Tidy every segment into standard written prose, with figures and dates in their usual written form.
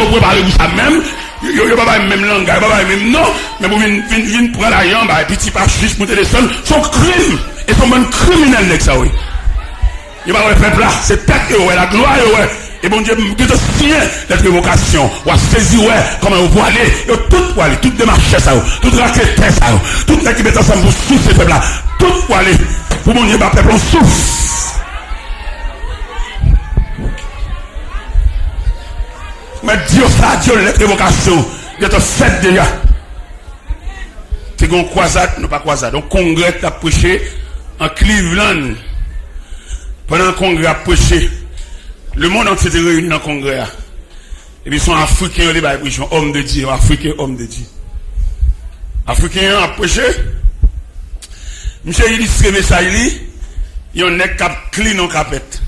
vous préparez pour ça même. Yo pas même langage, pas même non, mais vous venez prendre la jambe, et petit pas juste monter les sols, son crime, et son bon criminel avec ça, oui. Il va le peuple là, c'est tête, ouais, la gloire, ouais. Et bon Dieu, que te signe cette évocation, ou à saisir, ouais, comment vous pouvez aller, tout pour aller, tout démarcher ça, tout raqueter ça, tout qui met ensemble pour souffler ce peuple là, tout pour aller, pour mon Dieu, ma peuple, on souffle. Mais Dieu, ça, Dieu, l'évocation, de te fait déjà. C'est une croisade, non pas croisade, un congrès qui a prêché en Cleveland. Pendant le congrès a prêché, le monde entier était réuni dans le congrès. Et puis ils sont africains, ils sont hommes de Dieu, africains, hommes de Dieu. Africains a prêché. Monsieur illustré message, il y a un nec cap clean en capette.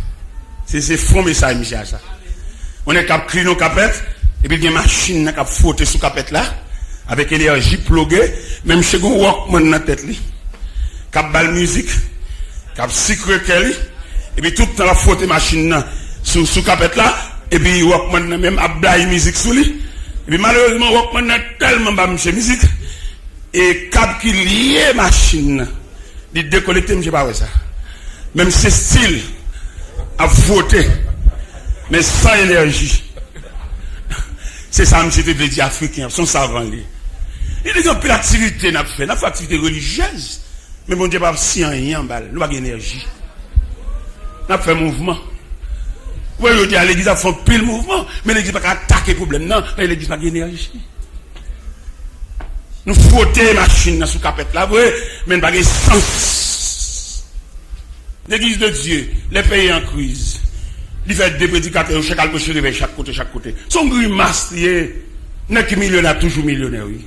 C'est faux message, monsieur. Ça. On est cap clean en capette, et puis il y a une machine qui a frotté sous capette là, avec énergie pluguée, même chez vous, Walkman dans la tête, cap bal musique, cap secret Kelly. Et puis tout le temps la faute machine sous capette là, et puis Walkman même a blaye musique sous lui. Et puis malheureusement Walkman a tellement bas monsieur musique et cap qui lié machine, il déconnecté monsieur pas ça. Même ce style a fauté mais sans énergie. C'est ça monsieur te dit africain, son savant lui. Il y a une peu d'activité n'a fait, n'a fait activité religieuse. Mais bon Dieu pas si rien balle, nous pas d'énergie. On a fait mouvement. Oui, je dis à l'église, a fait pile mouvement, mais l'église n'a pas attaquer le problème, non, mais l'église n'a pas d'énergie. Nous frottons les machines sous capette là, oui, mais nous n'avons pas de sens. L'église de Dieu, les pays en crise, il fait des prédicateurs, chaque côté. Son grimace, n'est que millionnaire, toujours millionnaire, oui.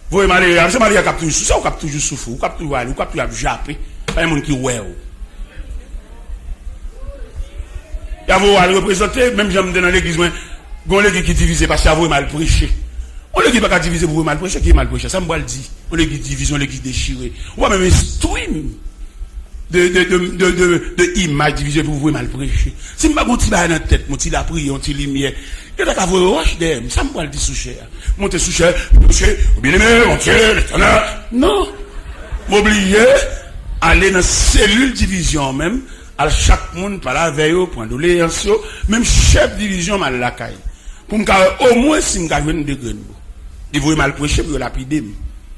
Vous voyez, Maria, c'est Maria qui a toujours souffert, ou qui a toujours souffert, ou qui a toujours allé, ou qui a toujours jappé. Il y a un monde qui ouais. Il y a vous à représenter, même j'aime dans l'église, on l'église qui divise parce qu'il y a vous mal prêché. On l'église pas diviser pour vous mal prêcher, qui est mal prêché. Ça me va le dire. On l'église division, l'église déchirée. On va même stream de image divisée pour vous mal prêcher. Si je ne pas dans la tête, mon petit la prière, mon petit lumière, il y a qu'à vous roche d'air. Ça me va le dire sous cher. Montez sous cher, monsieur, bien aimé, mon Dieu, l'éternel. Non. M'oubliez, aller dans cellule division même. À chaque monde par la veille, point de l'énergie, même chef division mal la caille. Pour me au moins si me gagne de graines. Il voulait mal prêcher pour lapider.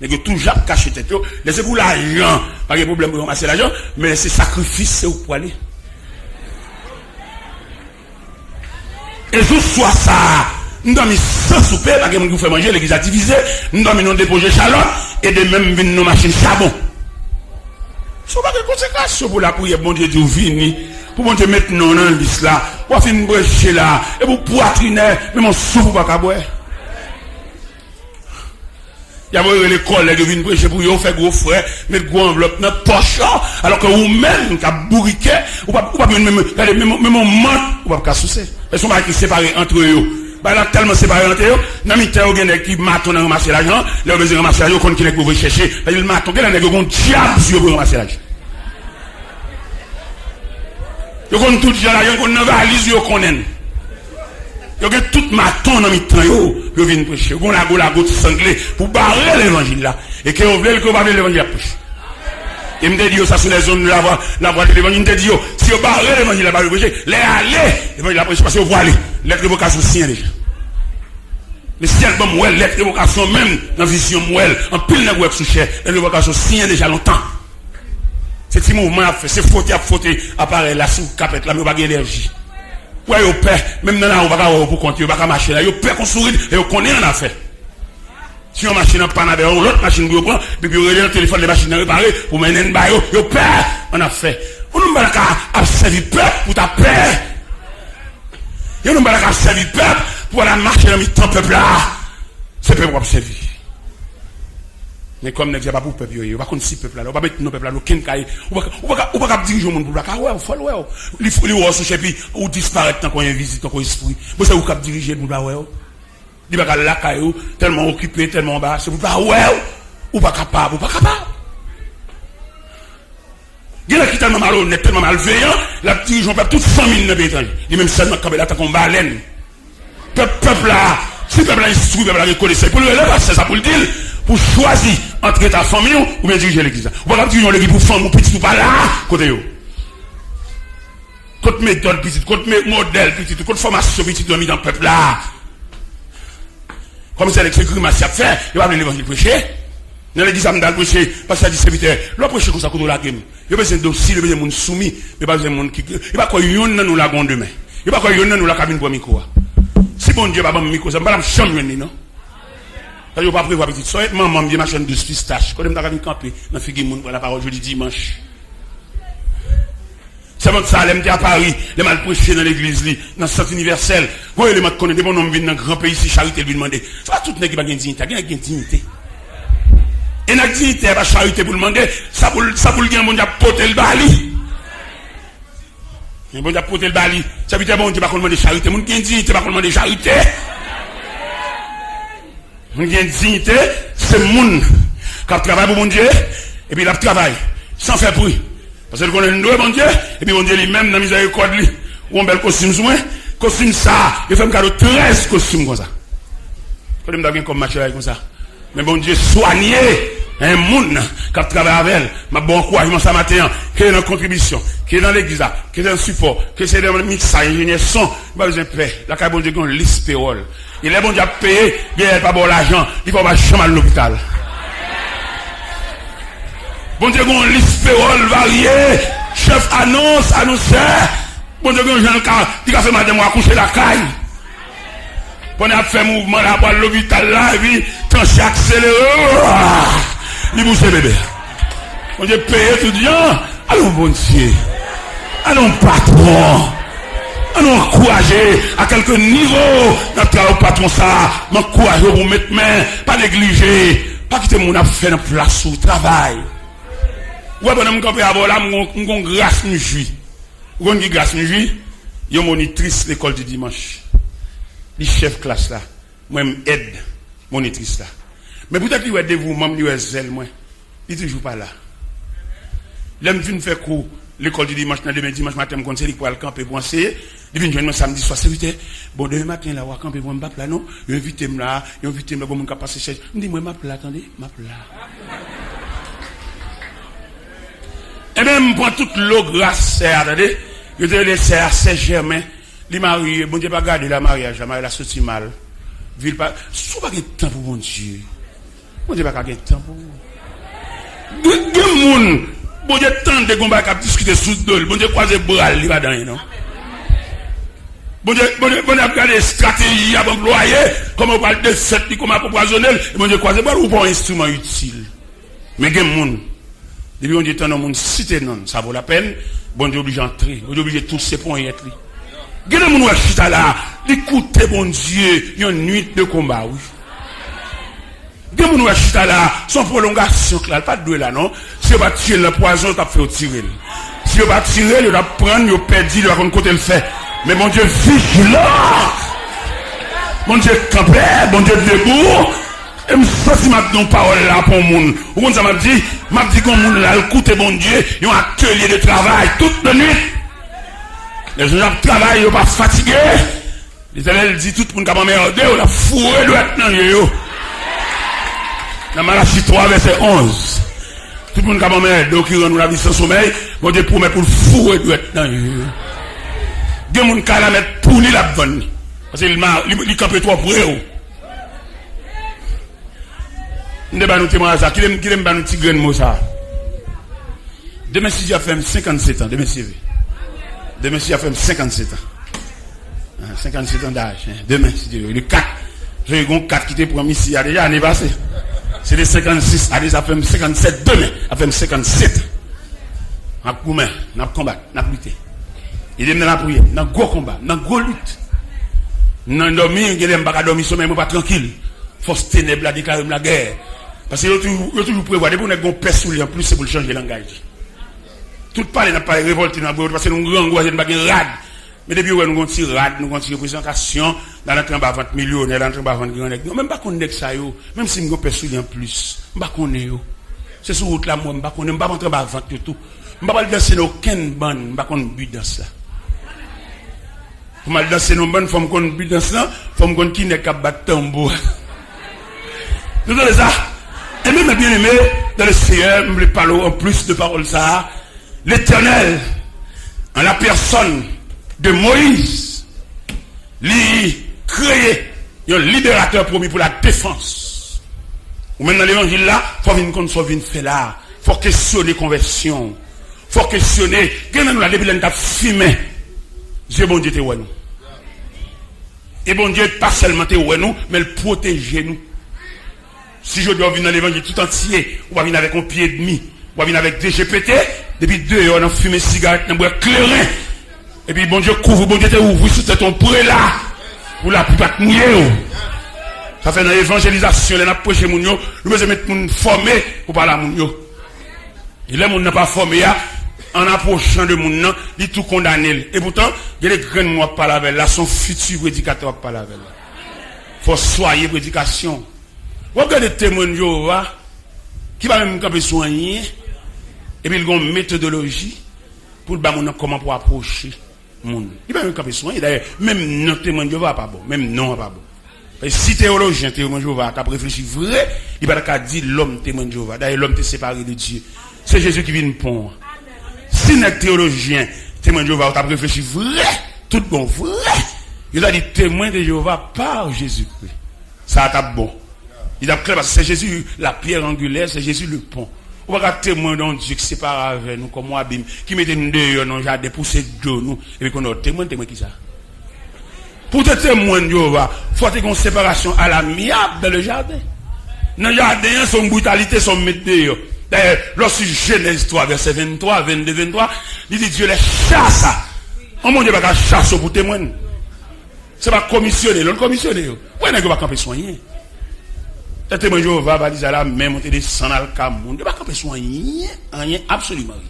Mais que tout Jacques cache tête, laissez pour l'argent, pas de problème pour ramasser l'argent, mais c'est sacrifice c'est pour aller. Et je sois ça. Nous avons mis 100 soupes, pas que nous fait manger, l'église a divisé, nous avons mis nos dépôts chalon et de même venir nos machines charbon. Ce n'est pas de conséquences pour la prière, bon Dieu, vini, pour bon Dieu mettre non dans l'islam, pour faire une brèche là, et pour poitriner, mais mon souffle pas qu'à boire. Il y a les collègues qui viennent prêcher pour vous faire gros frère, mettre gros enveloppe dans poche, alors que vous-même, qui a bourriqué, ou pas même mon manque, ou pas qu'à soucier. Parce qu'on va qui séparer entre eux. Bah là, tellement séparé entre eux, dans le temps, il y a qui matent, on a ramassé l'argent, là, on a ramassé l'argent, on qui est pour chercher, il matent, il y a un diable sur pour ramasser l'argent. Il y a tout l'argent, il y a une valise, il y a tout maton dans le temps, il vient prêcher, il y a la goutte sanglée pour barrer l'évangile là, et qu'on veut que barrer l'évangile à prêcher. Il me dit, ça sur les zones de la voie de l'évangile, il me dit, si vous barrez l'évangile à prêcher, les aller, l'évangile à prêcher, parce que vous voyez, lettre d'évocation sien déjà. Mais si elle bon lettre d'évocation même dans la vision mouelle, en pile de web sous cher, lettre d'évocation sien déjà longtemps. C'est petit mouvement à faire, c'est fauté apparaît là sous capette là, mais pas d'énergie. Ouais, au père, même dans la on va pas pour compter, on va pas marcher là, au père qu'on sourit et on connaît en affaire. Si on machine en panne avec l'autre machine qu'on prend, puis on regarde le téléphone des machines réparées pour mener une baille, au père, on a fait. On nous va à servir peuple pour ta paix. Et on nous va à servir peuple pour la marcher dans le temps peuple là. C'est peuple pour servir. Mais comme ne dit pas pour peuple, il va contre si peuple là, on va mettre nos peuple là, on va pas diriger le monde pour la car ouais, il faut il faut le rechercher puis ou disparaître tant qu'on y a visite tant qu'on esprit. Vous savez où cap diriger pour la ouais. Il va la caillou tellement occupé tellement bas, c'est pour pas ouais ou pas capable. Il y a qui tellement malhonnête, tellement malveillant, la dirigeant peuple tout 100 000 dans l'étranger. Il même seulement comme là tant qu'on baleine. Peuple peuple là, si le peuple là instruit, le peuple là reconnaissait, pour le relève, c'est ça pour le dire, pour choisir entre ta famille ou bien diriger l'église. Ou pas diriger l'église pour femme ou petit ou pas là, côté yo. Côté méthode petit, côté modèle petit, côté formation petit dans le peuple là. Comme c'est l'écriture m'a fait, il va venir l'évangile prêcher. Dans l'église, ça m'a prêché, parce que ça dit serviteur, l'on prêche comme ça, quand on la game. Il y a besoin de docile, il y a besoin de soumis, il y a besoin de monde qui, il n'y a pas quoi, il y a nous la gonde demain. Il n'y a pas quoi, il y a nous la cabine pour micro. Si bon Dieu va pas micro, ça va me chambre, non? Ça ne va pas prévoir petite soeur, maman, bien ma chaîne de pistache. Quand je vais camper, dans le monde pour la parole, jeudi dimanche. C'est bon ça, elle à Paris, les mal prêchés dans l'église, dans le centre universel. Vous les mal connaissent, des bons hommes viennent dans le grand pays, si charité lui demander. C'est pas tout le monde qui va gagner dignité, il y a une dignité. Et la dignité, va charité pour demander, ça pour le gagner, bon Dieu, porter le bali. Bon Dieu, porter le bali. Ça veut dire, bon Dieu, pas qu'on demande charité, mon gagne dignité, pas qu'on demande charité. Mon gagne dignité, c'est moun qui travaille pour mon Dieu, et puis il travaille, sans faire bruit. Parce que qu'on est nous, bon Dieu, et puis bon Dieu lui-même, dans la miséricorde, lui, ou un bel costume, costume ça, il fait un cadeau 13 costumes comme ça. Quand il me comme match comme ça. Mais bon Dieu, soigner un monde qui travaille avec elle, ma bon encouragement ça matin, qui est dans la contribution, qui est dans l'église, qui est dans le support, qui est dans le mixage, ingénieur son, il n'a pas besoin de paix. La carte bon Dieu, il liste payroll. Il est bon Dieu à payer, il n'a pas bon l'argent, il ne va pas jamais à l'hôpital. Bon Dieu, on liste payroll varié, chef annonce, annonceur. Bon Dieu, on jeune car, il a fait madame à coucher la caille. On a fait mouvement là, pour l'hôpital là, et puis, quand j'ai accéléré, il bouge bébé. Bon Dieu, paye tout bien. Allons, bon Dieu. Allons, patron. Allons, encourager à quelques niveaux. Notre patron ça, m'encourager pour mettre main, pas négliger, pas quitter mon affaire en place où travail. Ouais, bon, on campé à là, on grâce nous juit. On dit grâce nous juit. Yo monitrice l'école du dimanche. Les chefs classe là. Moi, m'aide monitrice là. Mais peut-être qu'il y a des dévouement, il y a zèle, moi. Il est toujours pas là. L'aime vient faire cours l'école du dimanche, demain dimanche matin, je conseille pour aller camper pour enseigner. Il vient joindre samedi soir, c'est bon, demain matin, là, on va camper pour me battre là, non? Il invite là, pour me passer chez. Je dis, moi, ma plat, attendez, ma plat. Et même pour toute l'eau grâce, attendez, je te laisse Saint-Germain, les mariés, bon Dieu, pas garder la mariage, la mariage a sorti mal. Ville pas, sous pas de temps pour mon Dieu. Bon Dieu, pas garder de temps pour vous. Deux moun, bon Dieu, tant de combats qui discuter sous deux, bon Dieu, croiser bras, il va dans non? Bon Dieu, regarder stratégie à employer, comment on parle de cette, comment on empoisonner, bon Dieu, croiser bras ou pas un instrument utile. Mais deux moun. Depuis on dit tant de monde cité non, ça vaut la peine. Bon Dieu obligé d'entrer, bon Dieu obligé tous ces points y être. Gade moun chita là, écoutez bon Dieu, une nuit de combat oui. Gade moun chita là, son prolongation là, pas de là non. Si on va tirer le poison, t'as fait tirer. Si on va tirer, il va prendre, il perdre, il va côté le fait. Mais bon Dieu vigilant. Bon Dieu campé, bon Dieu debout. Et je suis ma parole là pour le monde. Ou ça m'a dit que le monde là, écoutez bon Dieu, ils ont un atelier de travail toute la nuit. Les gens qui travaillent, ils ne sont pas fatigués. L'Éternel dit tout le monde qui a merdé, on a fourré le dans yo. Dans Malachie 3, verset 11. Tout le monde qui a merdé, qui rend la vie sans sommeil, bon Dieu promet pour le fourrer le dans yo. Des gens qui la mettre pour lui la bonne. Parce qu'il campe trop pour eux. Nous devons témoigner ça. Qui aime nous petit grain de mot ça? Demain, si j'ai fait 57 ans, demain, si j'ai fait 57 ans. 57 ans d'âge. Demain, si j'ai le 4. J'ai eu 4 qui étaient promis ici, il y a déjà année passée. C'est les 56, allez, ça fait 57 demain, ça fait 57. On a combattu, on a combattu, on a lutté. Il est dans la prière, dans le gros combat, dans le gros lutte. Dans dormir, il n'aime pas dormir sommeil, mais pas tranquille. Force ténèbres la déclare la guerre. Parce que vous toujours prévoir, dès qu'on a un père sous lui, en plus, c'est pour changer le langage. Tout parler n'a pas révolté dans le parce que nous avons un grand rad. Mais depuis nous avons un petit rad, nous avons une représentation, dans l'entrée en bas 20 millionnaires, dans l'entrée en bas 20 grand. Même pas qu'on est ça, même si nous avons un père sous lui en plus, pas qu'on est. C'est sur route là, moi, je ne sais pas rentrer en bas 20 tout. Je ne sais pas danser aucun ban, je ne sais pas qu'on but dans ça. Pour mal danser nos bonnes femmes qu'on but dans ça, femmes qu'on qui n'est qu'à battre tambour. Vous entendez ça? Et même bien aimé, dans le Seigneur, je me parle en plus de paroles ça, l'Éternel, en la personne de Moïse, lui créé un libérateur promis pour la défense. Ou même dans l'évangile là, il faut venir qu'on soit venu faire là. Il faut questionner conversion. Il faut questionner. Quand nous la débile t'a fumé. Dieu bon Dieu te ouais nous. Et bon Dieu pas seulement te ouais nous, mais le protéger nous. Si je dois venir dans l'évangile tout entier, on va venir avec un pied et demi, on va venir avec des GPT, depuis 2 heures on a fumé cigarette, on a boire clairin. Et puis bon Dieu couvre, bon Dieu te ouvre sur ton pré là. Pour la plupart de mouiller. Ça fait dans l'évangélisation, on a prêché moun yo, nous devons mettre moun formé pour parler à moun yo. Et là moun n'a pas formé en approchant de moun nan, il tout condamné. Et pourtant, il y a des graines moi pas la là, son futur prédicateur pas la veille. Faut soigner prédication. Regardez témoin de Jéhovah qui va même camper soigner et puis il a une méthodologie pour ba moun comment pour approcher moun. Il va même camper soigner d'ailleurs même non témoin de Jéhovah pas bon, même non pas bon. Parce que si théologien témoin de Jéhovah qui a réfléchi vrai, il va pas dire l'homme témoin de Jéhovah. D'ailleurs l'homme est séparé de Dieu. C'est Jésus qui vient pont. Si notre théologien témoin de Jéhovah qui a réfléchi vrai, tout bon vrai, il a dit témoin de Jéhovah par Jésus-Christ. Ça a été bon. Il a clair parce que c'est Jésus la pierre angulaire, c'est Jésus le pont. On va pas témoin d'un Dieu qui sépare avec nous comme Abim, qui met nous dehors dans le jardin pour se donner nous et puis qu'on a témoin qui ça. Pour te témoin de Jéhovah, il faut qu'il y ait une séparation à l'amiable dans le jardin. Dans le jardin, son brutalité, son mettre dehors. D'ailleurs, lorsque Genèse 3, verset 23, 22, 23, il dit Dieu les chasse. On ne peut pas chasser pour témoin. C'est pas commissionner, l'on commissionner. Ouais, n'est-ce pas camper soigner. Le témoin de Jéhovah va dire là, même on te descend dans le Cameroun. Il ne peut pas camper soigner, rien, absolument rien.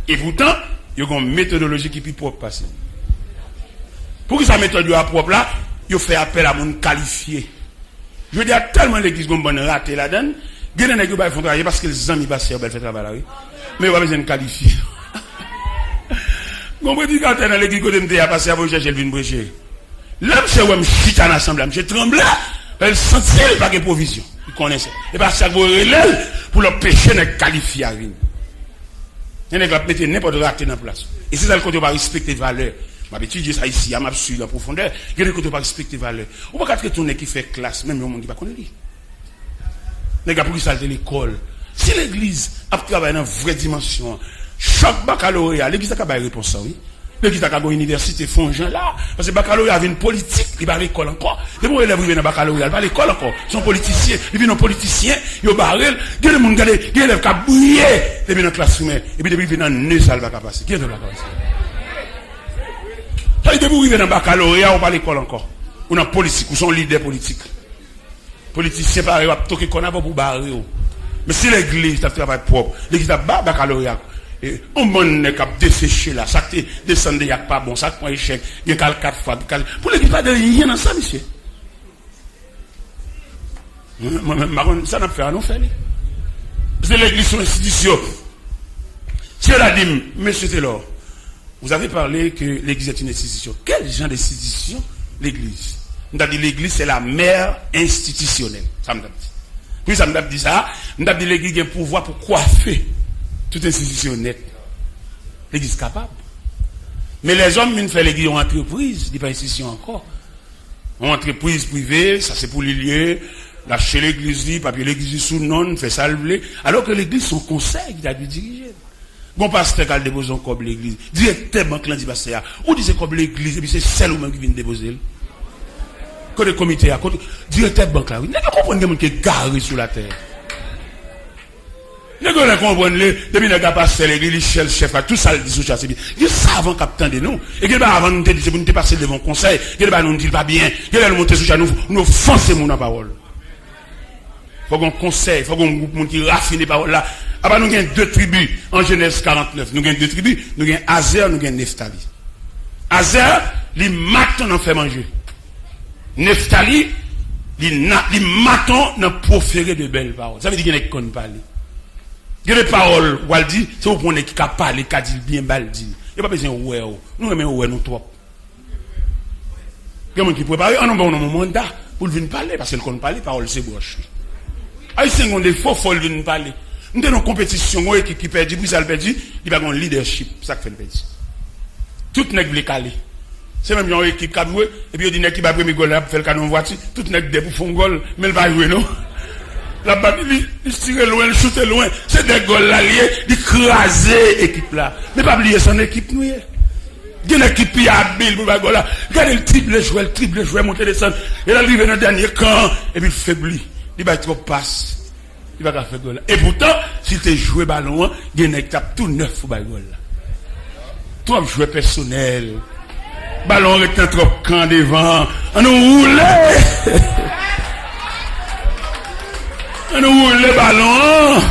Et pourtant, il y a une méthodologie qui est plus propre passer. Pour que sa méthode soit propre là, il fait appel à mon qualifié. Je veux dire, tellement l'église qu'on bonne raté là-dedans, il y a des gens qui font travailler parce que les amis passent, ils font travail là, oui. Mais il va besoin de qualifier. Mon prédicateur dans l'église côté de passé à vous chercher le vin prêcher. Là, c'est où je suis en assemblée, je tremble, elle sentait pas de provision. Il connaissait. Et parce que vous relève pour le péché n'est qualifié à rien. Il y a des gens n'importe raté dans la place. Et c'est ça le côté va respecter les valeurs. Je vais étudier ça ici, à ma en profondeur. Il y a des côtés va respecter les valeurs. On ne peut pas retourner qui fait classe, même le monde qui ne connaît pas. Les gars, pour qui ça l'école. Si l'église a travaillé dans une vraie dimension, chaque baccalauréat, l'église a pas réponse, oui. L'église a une université, font gens là. Parce que le baccalauréat avait une politique, il va à l'école encore. Les bons élèves viennent à baccalauréat, ils vont à l'école encore. Ils sont politiciens, ils viennent en politiciens, ils ont barré, il y a des gens qui ont élèves qui ont brillé, ils viennent en classe humaine, et puis ils viennent dans le nez, ça va passer. Qui est dans la classe? Ça, ils viennent dans le baccalauréat, on va à l'école encore. Ou dans la politique, ou sont leaders politiques. Politiciens, pareil, on va toquer qu'on a pour barrer. Mais si l'église a travail propre, l'église a baccalauréat, on ne peut pas dessécher là, ça te descend de yak pas bon, ça prend échec, il y a 4 fois. Pour l'église, pas de rien dans ça, monsieur. Ça n'a pas fait à nous faire. C'est l'église, son institution. Si elle a dit, monsieur Taylor, vous avez parlé que l'église est une institution. Quel genre d'institution l'église? On a dit l'église, c'est la mère institutionnelle. Ça me dit. Puis ça me dit ça, on a dit l'église a un pouvoir pour coiffer toute institution nette. L'église capable. Mais les hommes, ils font l'église en entreprise, ils pas institution encore. En entreprise privée, ça c'est pour les lieux, lâcher l'église, papier l'église sous non, fait salver. Alors que l'église, son conseil qui a dû diriger. Bon pasteur qui a déposé un cob l'église, directeur banque là dit pasteur, ou dit c'est comme l'église, et puis c'est celle ou même qui vient déposer. Côté comité, à côté, directeur banque là, vous comprenez que qui est garé sur la terre. Vous comprenez, depuis que vous passez l'église, le chef, tout ça, le dit sur c'est bien. Vous savez capitaine de nous. Et que avant nous dire, vous nous passer devant le conseil, que nous dit pas bien, que nous monter sur nous, nous forcer mon parole. Il faut qu'on conseil, il faut qu'on groupe qui raffine les paroles là. Après, nous avons 2 tribus en Genèse 49. Nous avons 2 tribus, nous avons Azer, nous avons Nephtali. Azer, les matons n'en fait manger. Nephtali, les matons n'en proférer de belles paroles. Ça veut dire qu'il y a des connes parler. Il y a des paroles, Waldi, c'est où qu'on est qui a parlé, qui a dit bien, mal dit. Il n'y a pas besoin de ouais. Nous aimons ouais, nous trop. Quelqu'un qui prépare, on a un mandat pour venir parler, parce qu'il ne parle pas, parole c'est broche. Haïtien ont des faux folles venir parler. Nous avons une compétition, une équipe qui perd, puis ça le perd, il va avoir un leadership, ça fait le perd. Tout n'est pas calé. C'est même une équipe qui a joué, et puis il dit qu'il va premier goal là, pour faire le canon voiture, tout n'est pas pour faire un goal, mais il va jouer, non? La balle, il tire loin, il shoot loin, c'est des goals là, il écraser l'équipe là. Mais pas oublier son équipe, nous. Il y a une équipe qui a habile pour le goal là. Regardez le triple joueur, monter des centres, et là, il arrive dans le dernier camp, et puis il faiblit. Il va trop passe. Il va faire goal là. Et pourtant, si tu joues ballon, il y a une étape tout neuf pour le goal là. Toi, joueur personnel. Ballon avec un trop camp devant. On nous roule. On nous roule le ballon.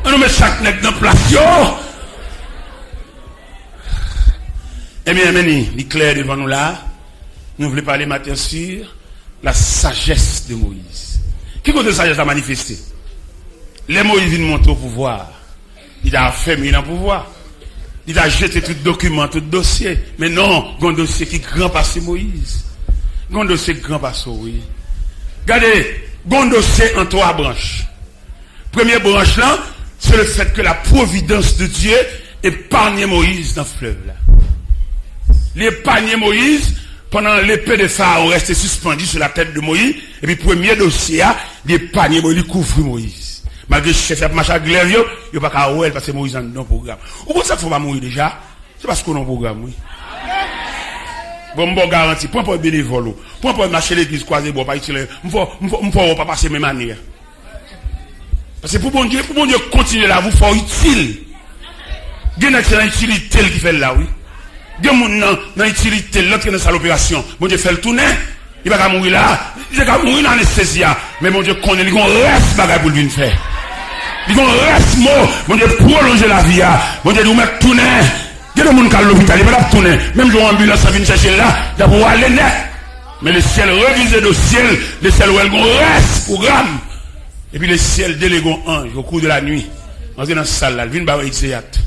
On nous met chaque nec dans place. Eh bien, il est clair devant nous là. Nous voulons parler maintenant sur la sagesse de Moïse. Qui côté de sagesse a manifesté? Les Moïse viennent monter au pouvoir. Il a affermi dans le pouvoir. Il a jeté tout document, tout dossier. Mais non, il y a un dossier qui est grand passé Moïse. Il y a un dossier grand passé, oui. Regardez, il y a un dossier en 3 branches. Première branche là, c'est le fait que la providence de Dieu épargne Moïse dans le fleuve là. L'épargne Moïse, pendant l'épée de Pharaon restait suspendue sur la tête de Moïse. Et puis, premier dossier, l'épargne Moïse, il couvre Moïse. Malgré le chef de machin glaive, il n'y a pas qu'à ouer parce que Moïse est dans le programme. Ou pour ça qu'il ne faut pas mourir déjà? C'est parce qu'on est dans le programme, oui. Bon, garantie. Point pour bénévole. Point pour marcher l'église croisée, bon, pas utile. Il ne faut pas passer même manière. Parce que pour bon Dieu continuer là, vous faut utile. Il y a une excellente utilité qui fait là, oui. Il y a une utilité, l'autre dans l'opération. Bon Dieu fait le tourner. Il va pas mourir là. Il va mourir dans l'anesthésia. Mais mon Dieu connaît, il y a un reste bagaille pour lui faire. Il y a un reste mot. Mon Dieu prolonger la vie. Mon Dieu nous mettre tourner. Il y a des gens qui sont à l'hôpital, il va pas tourner. Même si l'ambulance vient chercher là, il va pouvoir aller net. Mais le ciel révisé de ciel, le ciel où il y a un reste programme. Et puis le ciel délègue un ange au cours de la nuit. On est dans la salle là, il vient de barrer exéate.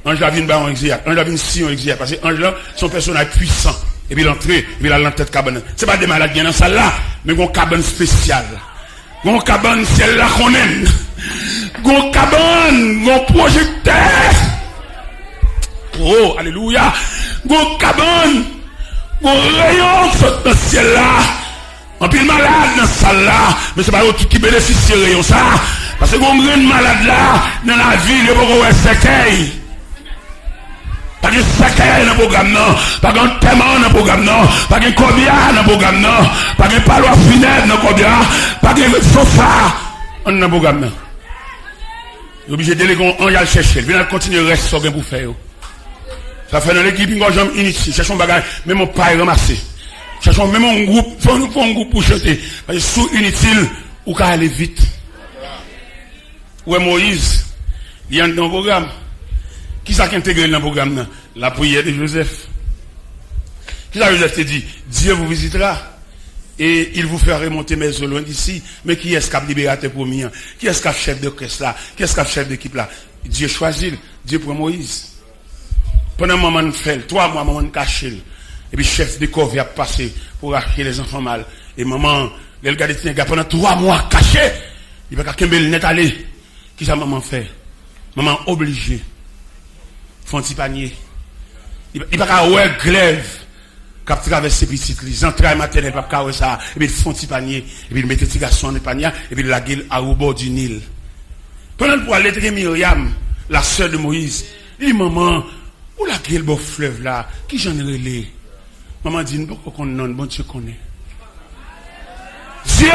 Ange là vient de barrer exéate. Ange là vient de sillon exéate. Parce que ange là, son personnage puissant. Et puis l'entrée, et puis la tête cabane. C'est pas des malades qui sont dans salle là, mais une cabane spéciale. Une cabane ciel là qu'on aime. Une cabane, un projecteur. Oh, alléluia. Une cabane, un rayon saute dans ce ciel là. En pile malade dans salle là, mais c'est pas eux qui bénéficient de rayon ça. Parce que on est malade là, dans la ville, il y a beaucoup de séquelles. Pas de séquelles dans le programme, non. Pas de thème dans le programme, non. Pas de cobia dans le programme, non. Pas de palois funèbre dans le cobia. Pas de sofa dans le programme, non. Il est obligé de déléguer, on y a le chercher. Il vient continuer le reste pour faire. Ça fait dans l'équipe, il y a un gens initiés. Cherchons un bagage, même mon pas ramassé. Cherchons même un groupe, faut nous un groupe pour chanter. Parce que sous inutile, ou qu'à aller vite. Ouais, Moïse, il y a dans le programme. Qui s'est intégré dans le programme? La prière de Joseph. Qui ça Joseph te dit? Dieu vous visitera et il vous fera remonter mes eaux loin d'ici. Mais qui est-ce qui a libérateur premier? Qui est-ce qui a chef de caisse là? Qui est-ce qui a chef d'équipe là? Dieu choisit, Dieu pour Moïse. Pendant un moment de fait, 3 mois, moment de cacher. Et puis chef de corps vient passer pour acheter les enfants mal. Et maman, elle regarde les gars pendant 3 mois caché. Il va pas qu'un bel net aller. Qui ça maman fait? Maman obligée. Font un petit panier. Il va pas ouais glaive. Quand traverse ses petites les entrailles maternelles, pas qu'à ça. Et puis ils font un petit panier. Et puis ils mettent petit garçon dans le panier. Et puis ils la gueule au bord du Nil. Pendant pour aller traiter Myriam, la sœur de Moïse. Il dit maman, où la gueule beau fleuve là? Qui j'en ai relé? Maman dit, nous ne connaissons pas, bon Dieu connaît. Dieu,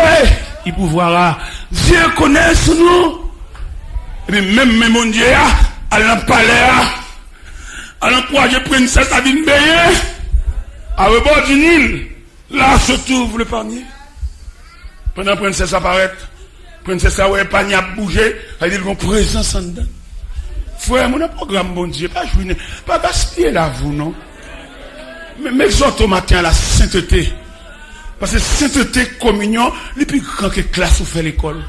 il pouvoir, Dieu connaît ce nous. Et puis même mon Dieu, à l'empalais, à l'emploi, princesse à une veillée, à rebord du Nil, là se trouve le panier. Pendant que la princesse apparaît, princesse a ouais panier à bouger, elle dit qu'on présence en dedans. Frère, mon programme, bon Dieu, pas gaspiller là, vous, non? Mais m'exhorte au matin à la sainteté. Parce que sainteté, communion, les plus grands que classe ou fait l'école.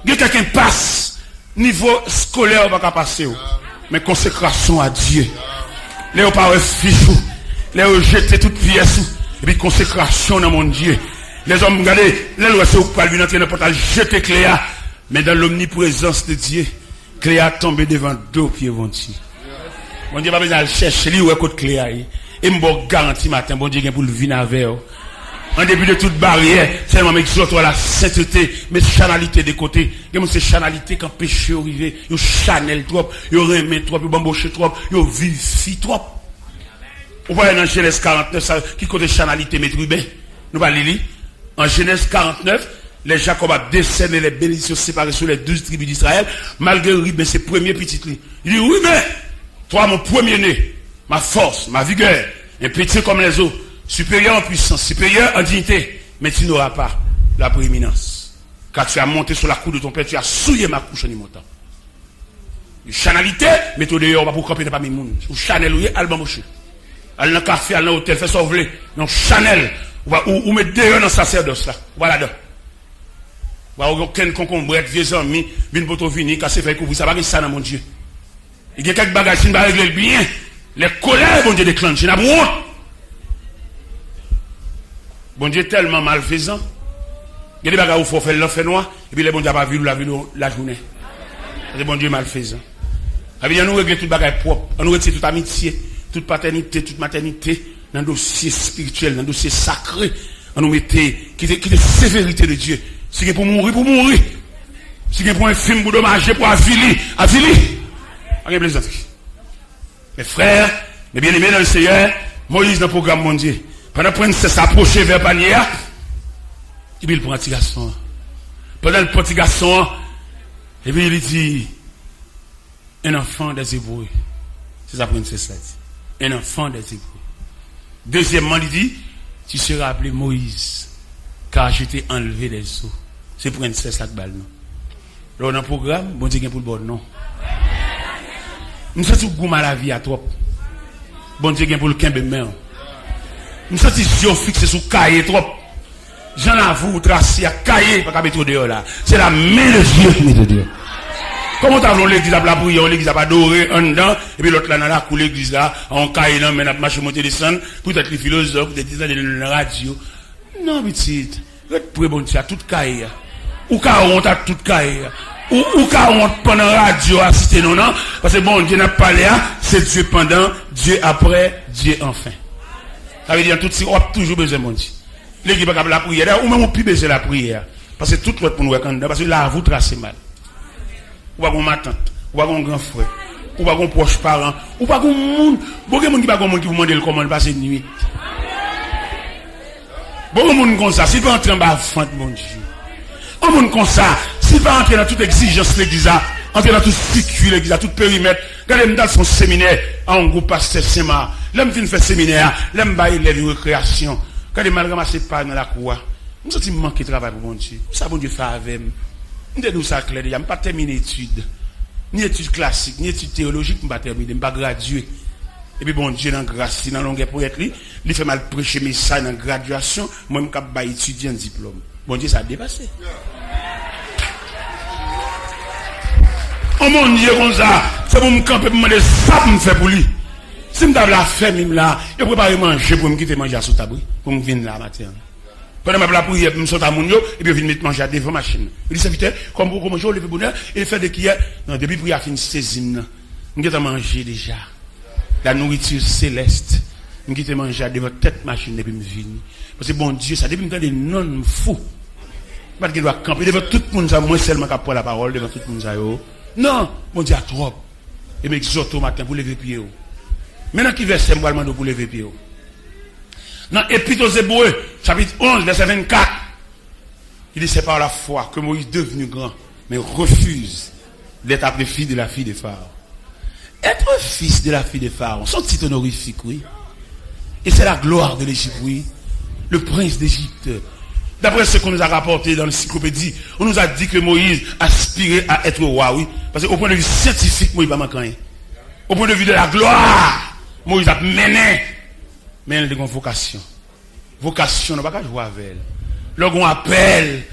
Il y a quelqu'un passe, niveau scolaire, on va pas passer. Mais consécration à Dieu. Les au pas fichou. Les au jeter toute pièce. Et puis consécration dans mon Dieu. Les hommes, regardez, les lois, c'est au pas lui entrer n'importe quoi, jeter Cléa. Mais dans l'omniprésence de Dieu, Cléa tombé devant deux pieds ventis. Mon Dieu, pas besoin de chercher, lui, où est côté Cléa. Et me garantie matin, bon Dieu, pour le vin avec. En début de toute barrière, seulement m'exhorte à la sainteté, mais chanalité des côtés. Il y a ces chanalité quand péché arrivé, il chanel trop, il remet trop, il bamboche trop, il vivifie trop. Vous voyez dans Genèse 49, ça, qui côté chanalité maîtrisée. Nous allons lire. En Genèse 49, les Jacob a décerné les bénédictions séparées sur les 12 tribus d'Israël, malgré Ruben, ses premiers petits cris. Il dit, Ruben, toi mon premier-né, ma force, ma vigueur, un petit comme les autres, supérieur en puissance, supérieur en dignité, mais tu n'auras pas la prééminence. Car tu as monté sur la cour de ton père, tu as souillé ma couche en y montant. Une chanalité, mais tu dehors, pas pour camper pas mes mouns. Ou Chanel, ou Alban Mouche. Elle n'a qu'à faire, elle n'a hôtel, fait sauver. Non, Chanel, ou mettre dehors dans sacerdoce là. Voilà donc. Voilà, aucun concombre, vieux amis, vine pour venir, casser, faire couvrir, ça va ça dans mon Dieu. Il y a quelques bagages qui ne va régler bien. Les colères, bon Dieu, déclenchent. Il y a honte. Bon Dieu tellement malfaisant. Il y a des bagages où il faut faire l'enfer noir, et puis les bon Dieu n'a pas vu la journée. C'est bon Dieu malfaisant. Il y a nous régler tout bagage propre, on nous retire toute amitié, toute paternité, toute maternité, dans le dossier spirituel, dans le dossier sacré, on nous mettait, qui est sévérité de Dieu. Si c'est pour mourir, pour mourir. Si c'est pour un film, pour dommager, pour aviler. Rien de plaisanterie. Mes frères, mes bien-aimés dans le Seigneur, Moïse dans le programme mon Dieu. Pendant que ça s'approcher vers panier, et puis il prend un petit garçon. Pendant le petit garçon, et puis il dit, un enfant des Hébreux. C'est ça princesse dit. Un enfant des Hébreux. Deuxièmement, il dit, tu seras appelé Moïse, car je t'ai enlevé des eaux. C'est princesse là qui balle non. Là, dans le programme, bon Dieu pour le bon non. Nous sommes tous goût à la vie à toi. Bon Dieu pour le quimbe même. Nous sommes tous yeux fixés sur cahier trop. J'en avoue, tracé à cahier, pas qu'à mettre dehors là. C'est la main de Dieu qui met dehors. Comment t'as l'église à la prière, l'église à pas doré, en dedans, et puis l'autre là dans la cour l'église là, en cahier là, mais n'a pas marché monter descendre, peut-être les philosophes, peut-être dans la radio. Non, petite. Pour bon Dieu, à toute cahier. Ou qu'à honte à toute cahier. Ou qu'à honte pendant la radio assister non, non. Parce que bon, Dieu n'a pas parlé, c'est Dieu pendant, Dieu après, Dieu enfin. Ça veut dire, tout si on a toujours besoin de mon Dieu. L'équipe a la prière, ou même on peut besoin de la prière. Parce que tout l'autre pour nous reconnaître, parce que là, vous tracez mal. Ou pas ma tante, ou pas grand frère, ou pas proche parent, ou pas monde, beaucoup de monde qui pas monde qui vous demande comment passer une nuit. Beaucoup de monde comme ça, si pas entrer en bas fente mon Dieu. Un monde comme ça, si pas entrer dans toute exigence l'église, entrer dans tout circuit l'église, tout périmètre, regardez dans son séminaire, en groupe pasteur Sema, l'homme vient faire séminaire, l'homme baille les récréation, quand il mal ramassé pas dans la cour, nous sommes manqué de travail pour mon Dieu. Ça bon Dieu fait avec nous. Nous ça clair, je n'ai pas terminé l'étude, ni études classiques, ni études théologiques, je n'ai pas terminé, je n'ai pas gradué. Et puis bon Dieu dans grâce, dans longueur pour être lui, il fait mal prêcher mes ça dans graduation, moi je vais étudier un diplôme. Bon Dieu ça a dépassé. Oh mon Dieu comme ça, c'est pour me camper pour me demander ça pour me faire pour lui. Si je la faire même là, je prépare manger pour me quitter manger à Sotabri, pour me venir là matin. Pendant que je la prière, je me saute à mon yo, et puis je viens mettre manger devant la machine. Il dit serviteur, comme vous mangez, vous levez bonheur, et fait de qui est, non, depuis que vous avez fini saisine, vous avez mangé déjà. La nourriture céleste. Je vais manger devant tête machine depuis me venir. Parce que bon Dieu, ça depuis me des non fou. Parce qu'il doit camper devant tout le monde, moi seulement qui prend la parole devant tout le monde. Non, bon Dieu a trop. Et m'exhorte au matin pour lever pied. Maintenant qui verset moi demande pour lever pied. Dans Épître aux Hébreux, chapitre 11, verset 24. Il dit c'est par la foi que Moïse devenu grand, mais refuse d'être appelé fils de la fille de Pharaon. Être fils de la fille de Pharaon, son titre honorifique, oui. Et c'est la gloire de l'Égypte, oui. Le prince d'Égypte. D'après ce qu'on nous a rapporté dans l'encyclopédie, on nous a dit que Moïse aspirait à être roi, oui. Parce qu'au point de vue scientifique, Moïse n'a pas manqué. Au point de vue de la gloire, Moïse a mené. Mais elle a une vocation. Vocation, on ne va pas jouer avec elle. Lorsqu'on appelle,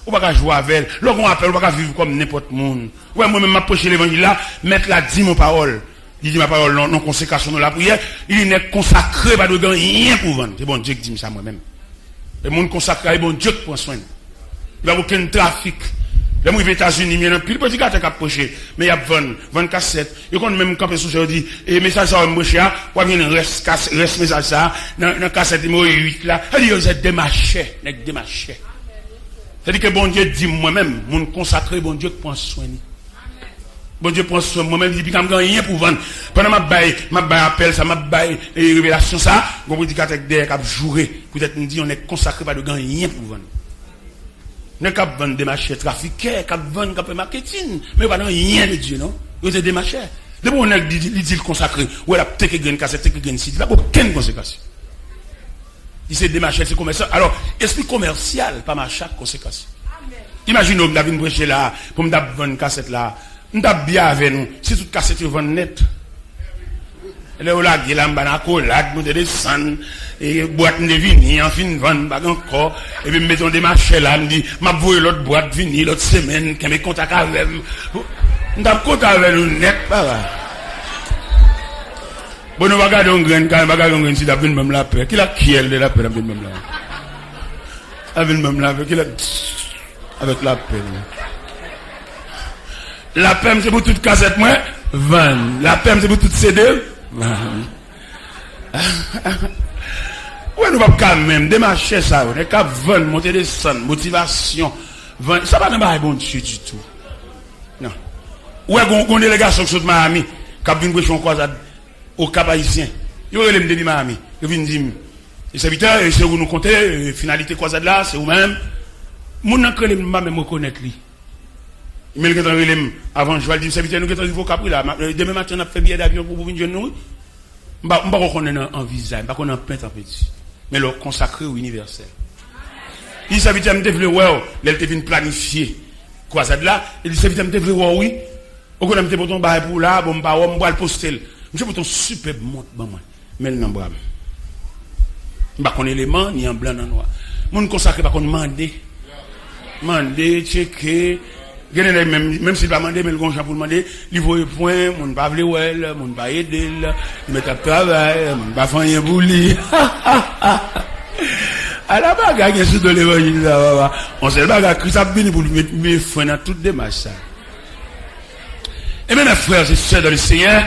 on ne va pas jouer avec elle. Lorsqu'on appelle, on ne va pas vivre comme n'importe monde. Ouais, moi-même, m'approcher l'évangile là, mettre la 10 mon parole. Il dit ma parole, non consécration de la prière. Il n'est consacré, pas de gain, rien pour vendre. C'est bon Dieu qui dit ça moi-même. Le monde consacré, bon Dieu qui prend soin. Il n'y a aucun trafic. Les gens aux États-Unis, il y a un pile petit gars qui a approché. Mais il y a 20 cassettes. Il y a même campé sous ça, dit, et message ça, moi, cher, pour venir reste message ça, dans cassette numéro 8 là. Il dit, vous êtes démarché, démarché. C'est-à-dire que bon Dieu dit moi-même, mon consacré, bon Dieu qui prend soin. Bon Dieu prend soin moi-même, il dit, quand rien pour vendre. Pendant ma baille appel, ça m'a baille, révélation ça, bon, vous dites qu'à derrière, qu'à jouer. Peut-être, nous dit, on est consacré par de rien pour vendre. Ne cap vendre des marchés trafiqués, cap vendre cap marketing, mais pas rien de Dieu non. Vous êtes des marchés. De bon on dit consacré, ou elle a peut-être gagne cassette, peut-être gagne site, il n'y a aucune conséquence. Il s'est démarché, c'est commerçant. Alors, esprit commercial, pas marché conséquence. Imaginez on vient prêcher là pour me vendre cassette là. On t'a bien avec nous, si toute cassette vend net. Là où la gueule en banacolade, monter des sangs, et boîte de vinyle, en fin vendre, bag encore, et puis mettons des marchés là, me dit, m'a voué l'autre boîte vinyle, l'autre semaine, qui me contact avec, on t'a contact avec nous net, pas là. Bon, nous va garder un grain, quand on va garder un grain, si t'as vu même la paix, qui l'a kiel de la paix, avec même la paix. Avec même la paix, qui l'a, avec la paix. La paix, c'est pour toute cassette, moi, 20. La paix, c'est pour toute CD, ouais, nous va quand même démarcher ça, on est qu'à vendre, monter des sons, motivation, vendre, ça va pas bon Dieu du tout. Non. Ouais, on délégation sur Miami, qui a vu une pression croisade au Cap Haïtien. Il y aurait les de Miami. Il vient dire, les serviteurs, c'est où nous comptez, finalité croisade là, c'est vous-même. Mon n'a que les m'a même reconnaître lui. Il m'a dit avant je vais dire serviteur nous avons capri là demain matin on a fait billet d'avion pour venir nous. On va reconnaître en visage, pas qu'on en plein en petit. Mais le consacré au universel. Il serviteur me devait ouais, il était venu planifier croisade là, il serviteur me devait oui. On connaît me pour ton bail pour là, bon bah on va le poster. Monsieur pour ton superbe monte bon moi. Mais non bras. Pas qu'on élément ni en blanc ni en noir. Mon consacré pas qu'on demander, checker. Même s'il va demander, mais le grand pour demander, il voit le point, mon pas vle well, mon pas aider, il met à travail, mon pas faire rien pour lui. À la bagarre, il y a de l'évangile là, on sait le bagarre, Christ a béni pour lui mettre mes frères dans toutes les marches. Et bien, mes frères et sœurs dans le Seigneur,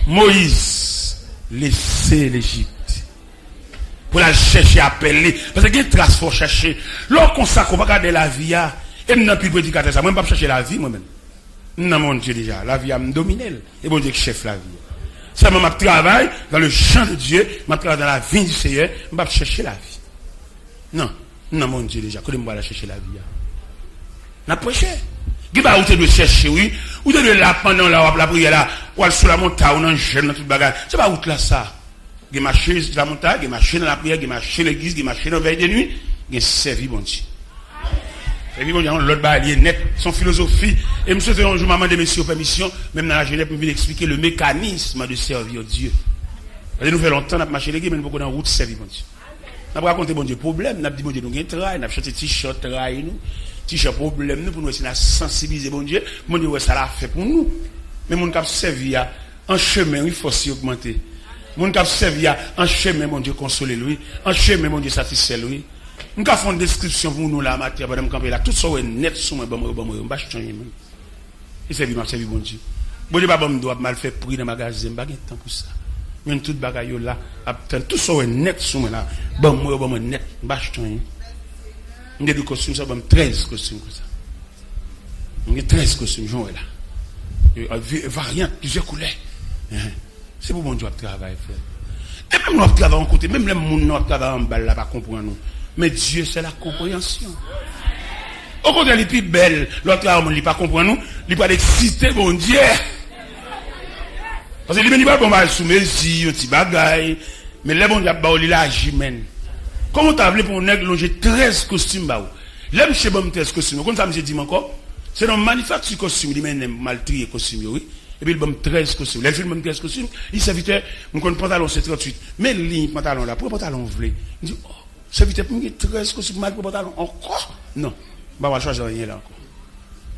Moïse laissait l'Égypte. Pour la chercher, appeler. Parce qu'il y a une trace pour chercher. Lorsqu'on s'accroît, on va garder la vie, et je n'ai plus prédicateur ça. Moi, je ne vais pas chercher la vie, moi-même. Non, mon Dieu, déjà. La vie a me dominé. Et bon Dieu, qui chef la vie. Ça, moi, je travaille dans le champ de Dieu. Je travaille dans la vie du Seigneur. Je ne vais pas chercher la vie. Non. Non, mon Dieu, déjà. Comment je vais aller chercher la vie? On a prêché. Qui va où tu dois chercher, oui? Où tu dois là pendant la prière là? Ou aller sur la montagne, ou dans le jeûne, dans toute bagarre. C'est pas où là, ça? Il marché sur la montagne, il marché dans la prière, il marché dans l'église, il marché dans la veille de nuit. Il servi, bon Dieu. Et puis, l'autre bas, il est net, son philosophie. Et monsieur, un jour, maman de messieurs, permission, même dans la jeunesse, pour venir expliquer le mécanisme de servir Dieu. Parce que nous fait longtemps, on a marché l'église, mais nous avons dans la route servir, bon Dieu. On a raconté, bon Dieu, problème, on a dit, bon Dieu, nous avons un travail, on a chanté t-shirt, travail, nous. T-shirt, problème, nous, pour nous essayer de sensibiliser, bon Dieu. Bon Dieu, ouais, ça l'a fait pour nous. Mais mon cap servir, en chemin, il faut s'y augmenter. Mon cap servir, en chemin, mon Dieu, consoler lui. En chemin, mon Dieu, satisfaire lui. Nous avons fait une description pour nous là, en matière, pendant que là, tout ça est net sur moi, bon, je vais changer. Il s'est vu, bon Dieu. Bon Dieu, je dois mal faire prix dans le magasin, je n'ai pas de temps pour ça. Mais tout le bagage là, tout ça est net sur moi là, bon, net, je vais changer. J'ai des costumes, ça, 13 costumes comme ça. J'ai 13 costumes, j'en ai là. Variantes, plusieurs couleurs. C'est pour bon Dieu de travail, frère. Et même notre travail en côté, même les gens notre travail en bas là, pas comprendre nous. Mais Dieu, c'est la compréhension. Au contraire, les plus belles, l'autre travail, on ne pas comprendre nous, il pas d'exciter, bon Dieu. Parce que les gens ne vont pas sous mes yeux, un petit bagaille. Mais les gens ne vont pas la jimène. Comment tu as appelé pour un nègre longer 13 costumes? L'aime chez bon 13 costumes. Comme ça, je dis encore, c'est dans manufacture costume, il m'a mal trié costume, oui. Et puis il m'a 13 costumes. Les filles m'ont 13 costumes, il s'invitait, mon pantalon c'est 38. Mais le pantalon là, pour le pantalon vlé. Il dit, oh, s'invitait pour me 13 costumes, mal pour le pantalon encore? Non, je ne vais pas choisir rien là encore.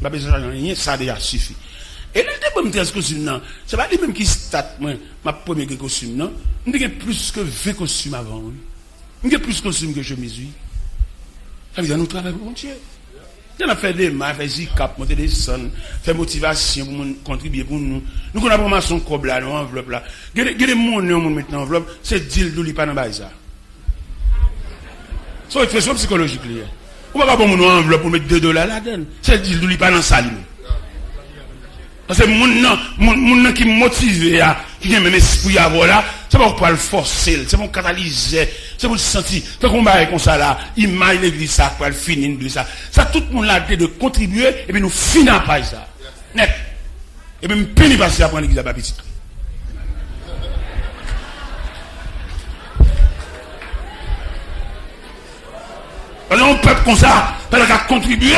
Je ne vais pas choisir rien, ça déjà suffit. Et là, il y a 13 costumes, non. C'est pas lui-même qui start, moi, ma première costume, non. Il y a plus que 20 costumes avant, oui. Il y a plus de costumes que chemise, oui. Ça veut dire, nous travaillons pour mon Dieu. On a fait des mains, fait zikap, monter des sons, fait motivation pour nous contribuer pour nous. Nous, on a vraiment son cob là, nos enveloppes là. Il y a des monnaies, on met dans l'enveloppe, c'est deal d'où il pas dans le ça. Ça, il fait ça psychologique, là. On va pas pour mon enveloppe pour mettre $2 là-dedans. C'est deal d'où il pas dans ça, lui. Parce que mon qui me motive, qui a même esprit à voir là, c'est pas pour le forcer, c'est pour catalyser, c'est pour le sentir. Fait qu'on va comme ça là, imagine l'église ça, pour le finir de ça. Ça, tout le monde a de contribuer, et puis nous finissons par ça. Net. Et puis, nous pénis passer à prendre l'église à la petite. Parce qu'on peuple comme ça, parce qu'on a contribué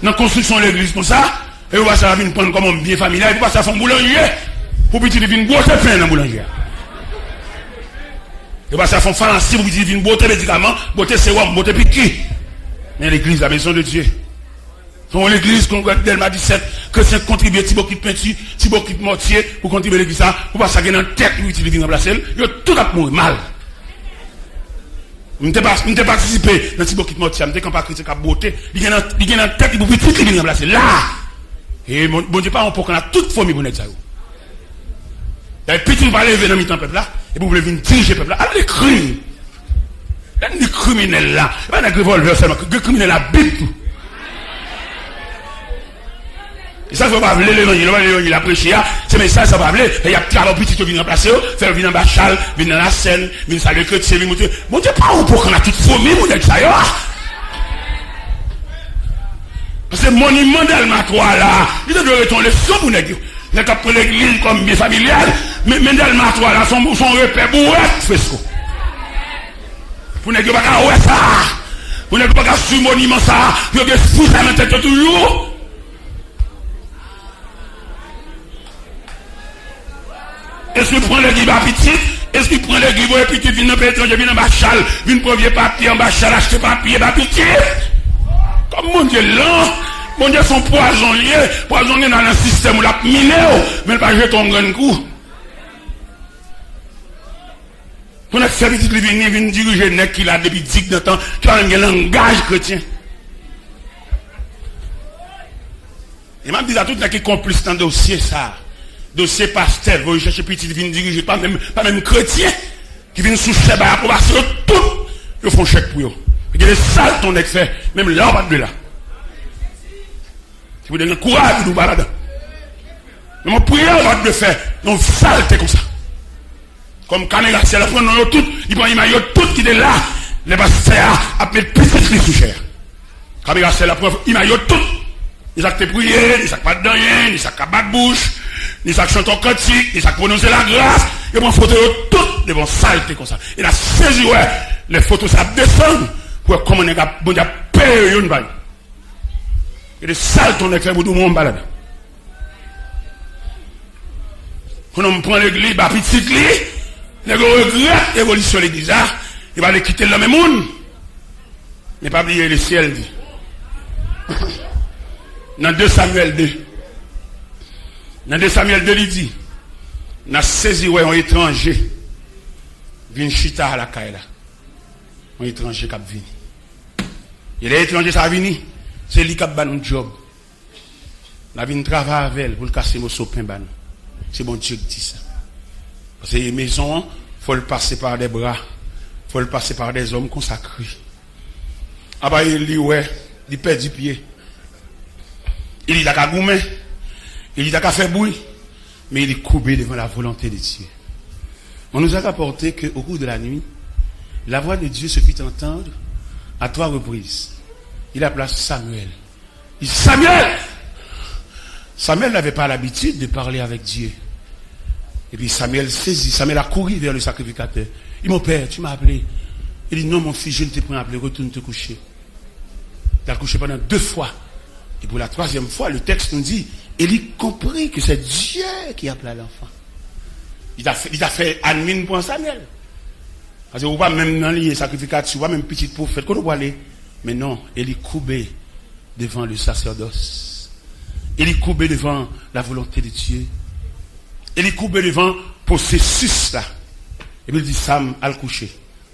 dans la construction de l'église comme ça, et on va ça venir prendre comme un bien familial, et puis ça fait un boulanger, pour petit venir boire pain dans le boulanger. Et puis ça fait un pharmacie, pour petit venir boire médicaments, boire sérum, boire piquet. Mais l'église, la maison de Dieu. Dans l'église, qu'on regarde Delma 17, que c'est contribuer, petit beaucoup de peinture, petit beaucoup de mortier, pour contribuer l'église ça, pour pas ça dans la tête, pour petit venir remplacer, il y a tout à mourir mal. Je n'ai pas participé dans petit beaucoup de mortier, je n'ai pas critiqué la beauté, il y a dans la tête, pour petit venir remplacer. Là! Et bon Dieu, pas on peut qu'on a toute famille pour nous ça. Et puis tu vas lever dans le peuple là, et vous voulez venir diriger le peuple là. Alors les crimes, les criminels là, pas un revolver seulement, les criminels là, bip. Et ça, il ne faut pas appeler l'évangile, il a prêché, c'est mais ça va appeler, il y a plein de petits qui viennent remplacer, faire venir dans la chale, venir dans la scène, venir saluer le chrétien, venir monter. Bon Dieu, pas on peut qu'on a toute famille pour nous ça. Parce que monument d'Almatoire là, il doit retourner le son pour nous. Il a pris l'église comme bien familial, mais d'Almatoire là, son repère bourré, fresco. Pour ne pas faire ça, pour ne pas faire sur monument ça, pour que fou ça dans tête toujours. Est-ce qu'il prend l'église à petit? Est-ce qu'il prend l'église à petit, vient dans le pétrole, vient dans la chale, vient premier papier en bas chale, acheter papier à petit? Comme mon Dieu là, mon Dieu sont poisonniers dans le système où la miné, mais pas jeter ton grand coup. Pour notre service de venir diriger nec qui l'a depuis 10 ans, qui a un langage chrétien. Et m'a dit à tout le monde qui est complice dans le dossier ça. Dossier pasteur, vous cherchez petit qui vient diriger, pas même chrétien, qui vient sous chèque à approbation, tout, ils font chèque pour eux. Il y a des salles ton nec fait, même là, on va de là. Si vous donnez le courage, vous balade. Mais mon prière, on va de faire, donc saleté comme ça. Comme Caméra, c'est la fois, nous tout, il prend l'image, tout qui est là, les pasteurs, appelé petit sous cher. Caméra, c'est la preuve, image, tout. Ils ont prié, ils ont pas de rien, ils ont pas de bouche, ils ont chanté en cantique, ils ont prononcé la grâce, ils ont photo tout, des bons saletés comme ça. Et la saisi, ouais, les photos, ça descend. Pour comment on a payé une balle. Et des salles qu'on a fait pour tout le monde balade. Quand on prend l'église, bah petit lit, les gens regrettent l'évolution de l'église, il va les quitter le même monde. Mais pas oublier le ciel dit. Dans 2 Samuel 2. Dans 2 Samuel 2, il dit, on a saisi un étranger, vient chita à la caille là. Un étranger qui a venu. Et les étrangers, ça a venu. C'est lui qui a ban un job. On a venu travailler avec elle pour le casser mon sopin ban. C'est bon Dieu qui dit ça. Parce que les maisons, il faut le passer par des bras. Il faut le passer par des hommes consacrés. Ah bah il dit ouais, il perd du pied. Il dit qu'à goumer. Il dit qu'à faire bruit. Mais il est courbé devant la volonté de Dieu. On nous a rapporté qu'au cours de la nuit, la voix de Dieu se fit entendre à 3 reprises. Il appela Samuel. Il dit Samuel! Samuel n'avait pas l'habitude de parler avec Dieu. Et puis Samuel saisit. Samuel a couru vers le sacrificateur. Il dit mon père, tu m'as appelé. Il dit non mon fils, je ne t'ai pas appelé, retourne te coucher. Il a couché pendant 2 fois. Et pour la 3e fois, le texte nous dit, Élie comprit que c'est Dieu qui a appelé l'enfant. Il a fait admin pour Samuel. Parce que vous ne même dans les sacrificateurs, vous même petit prophète, qu'on doit aller. Mais non, Élie courbé devant le sacerdoce. Il est courbé devant la volonté de Dieu. Il est courbé devant le processus là. Et puis il dit, Sam, al coucher.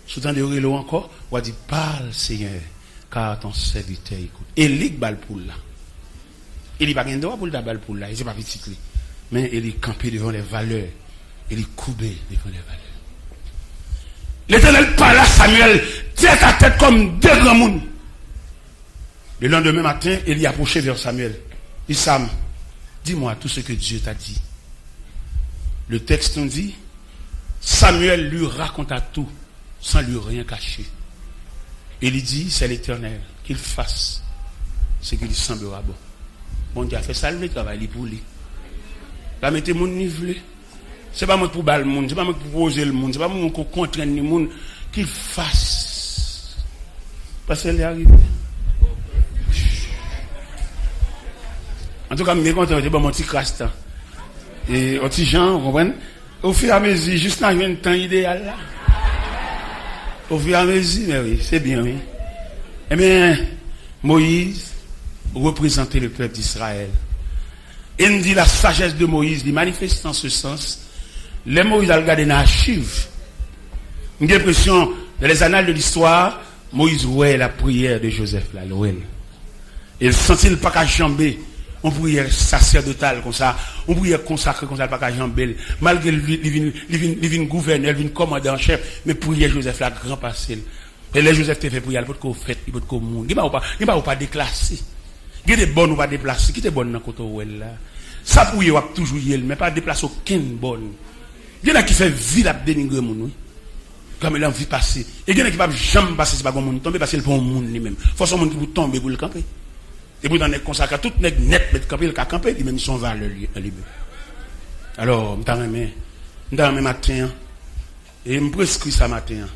Soudain de l'eau encore, on dit, parle Seigneur, car ton serviteur écoute. Et il bal pour là. Il n'est pas gain droit pour le bal pour là, il n'est pas petit. Mais il est campé devant les valeurs. Il est courbé devant les valeurs. L'Éternel parle à Samuel, tête à tête comme deux grands mondes. Le lendemain matin, il y approché vers Samuel. Il dit, Sam, dis-moi tout ce que Dieu t'a dit. Le texte nous dit, Samuel lui raconta tout, sans lui rien cacher. Il lui dit, c'est l'Éternel, qu'il fasse ce qui lui semblera bon. Bon Dieu a fait ça, le travail pour lui. La mettez mon niveau. C'est pas moi pour baller le monde, c'est pas moi pour poser le monde, c'est pas moi pour contraindre le monde, qu'il fasse. Parce qu'elle est arrivée. En tout cas, je suis content de mon petit crasse. Et au petit Jean, vous comprenez? Au fur et à mesure, juste dans un temps idéal là. Au fur et à mesure, mais oui, c'est bien, oui. Eh bien, Moïse représentait le peuple d'Israël. Et il dit la sagesse de Moïse, il manifeste en ce sens. Les Moïse a regardé dans l'archive. Une impression, dans les annales de l'histoire, Moïse voyait la prière de Joseph là, l'ouel. Il sentit le pas qu'à jamber. On prière sacerdotale comme ça, on prière consacrée comme ça, pas qu'à jamber. Malgré il vient gouverneur, il vient commandant en chef, mais prière Joseph là, grand passé. Et les Joseph te fait prier, il peut te faire, il peut te monde. Il va pas déclasser. Il y a des bonnes ou pas déplacer. Qui est bonne dans le côté là? Ça prier ou toujours y mais pas déplacer aucune bonne. Il y en a qui fait ville à dénigrer mon comme il a envie de passer. Et il y en a qui ne peuvent jamais passer, c'est pas bon monde tomber parce qu'il pour un monde lui-même. Faut son monde qui vous tomber pour le camper. Et vous dans les consacrés tout net mettre camper le camper, lui même son valeur lui. Alors, m'ta matin et me prescrit ça matin.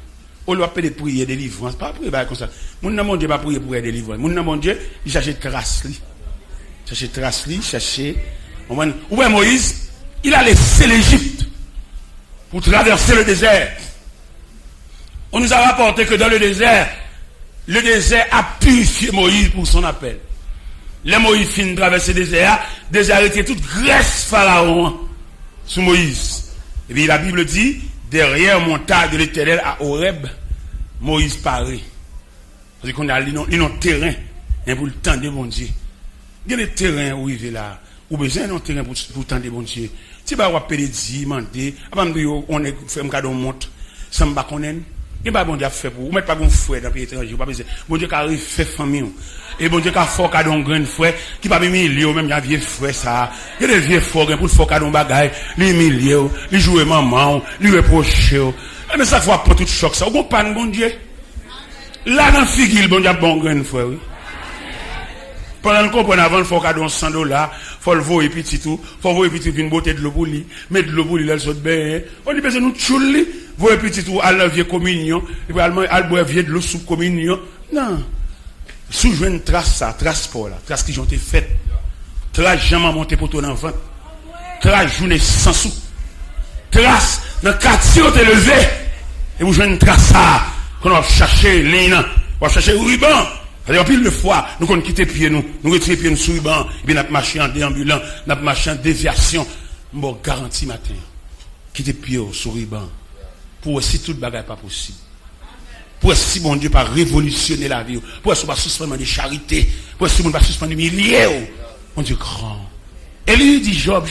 On doit appeler prier délivrance, pas prier comme ça. Mon nom Dieu pas prier pour délivrance. Mon nom Dieu, il cherche trace li. Chercher. Ouais Moïse, il a laissé l'Égypte pour traverser le désert. On nous a rapporté que dans le désert a purifié Moïse pour son appel. Les Moïse finit de traverser le désert était toute graisse pharaon sous Moïse. Et puis la Bible dit, derrière montagne de l'Éternel à Horeb, Moïse paraît. Parce qu'on a un terrain pour le temps de bon Dieu. Il y a des terrains où il est là. Ou besoin d'un terrain pour le temps de bon Dieu. Si vous avez pédé, mandé, avant de on est fait un cadeau monte, ça me bat qu'on aime. Il n'y a pas bon Dieu à faire pour vous. Vous mettez pas bon frère dans le pays étranger. Pas besoin. Bon Dieu qui a fait famille. Et bon Dieu qui a fait cadeau un grand frère, qui pas humilié, même il y a vieux frère ça. Il y a des vieux frères pour le faire cadeau un bagage, l'humilier, lui jouer maman, lui reprocher. Mais ça faut pas tout choc ça. Vous comprenez bon Dieu? Là dans figure bon Dieu bon grand frère oui. Pendant le comprendre avant, il faut cadeau $100, faut le voir et petit tout, faut voir et petit une beauté de l'eau pour lui, mettre de l'eau pour lui, là, le bain. On dit, nous tchouli, voir et petit tout, à la vieille communion, et puis à boire vieux de l'eau sous communion. Non. Sous une trace pour là, trace qui ont été faites. Trace jamais monté pour ton enfant. Trace journée sans sous. Trace dans le quartier où t'es levé. Et vous jouez une trace ça, qu'on va chercher l'un, on va chercher le ruban. Alors, pile de fois, nous qu'on quitte pieds, nous retirons pieds, nous sous le banc, et puis nous marchons en déambulant, nous marchons en déviation. Bon, garantie matin, quitter pieds sous le banc, pour si tout le bagage pas possible. Pour si bon Dieu pas révolutionner la vie, pour si pas suspendre de charité, pour si bon pas suspendre de milliers, mon Dieu grand. Et lui dit Job,